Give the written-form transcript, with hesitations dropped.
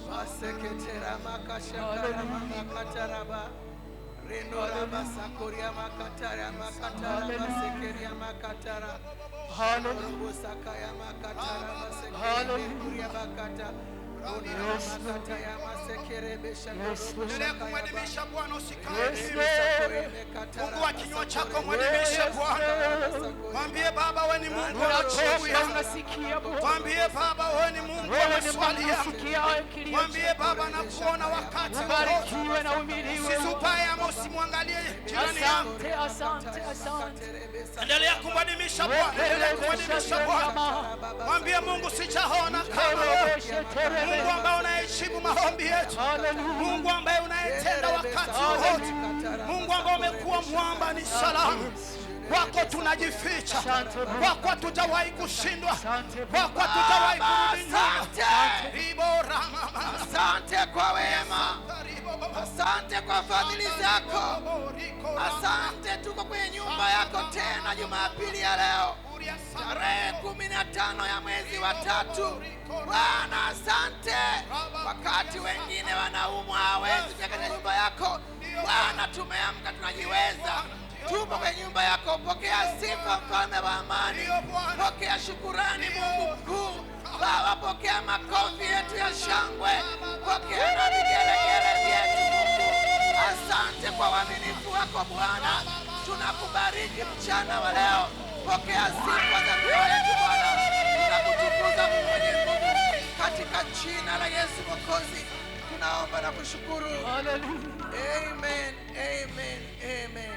Maseketera makashakara makataraba renora basakoria makatara makatara masekeria makatara haleluya sakaya makatara masekeria makata makata ya masekere beshakoro kumwadhimisha Bwana usikae. Mungu wa kinywa chako mwadhimisha Bwana. Mwambie Baba wewe ni Mungu wa majibu yangu. Mwambie Baba wewe ni Mungu wa maswali yangu. Mwambie Baba nakuona wakati wote. Usitupae ama usimwangalie jirani yangu. Endelea kumwadhimisha Bwana. Endelea kumwadhimisha Bwana. Mwambie Mungu sijaona kama wewe. Mungu ambaye unaheshimu maombi yetu. Mungu ambaye unayetenda wakati wote. Mungu ambaye umekuwa mwamba ni salama. Kwako tunajificha. Kwako hatujawahi kushindwa. Kwako hatujawahi kurudi nyuma. Asante kwa wema. Asante kwa fadhili zako. Asante tuko kwenye nyumba yako tena Jumapili ya leo. Tarehe 15 ya mwezi wa 3. Bwana asante. Wakati wengine wanaumwa hawezi katika nyumba yako, Bwana tumeamka tunajiweza. Tupo kwenye nyumba yako, pokea sifa mfalme wa amani. Pokea shukurani Mungu mkuu. Baba pokea makofi yetu ya shangwe. Pokea na vigelegele vyetu Mungu. Asante kwa uaminifu wako Bwana. Tunakubariki mchana wa leo. Pokea sifa za mioyo yetu Bwana. Tunakutukuza Mungu mwenye nguvu. Katika jina la Yesu Mwokozi tunaomba na kushukuru. Amen. Amen. Amen.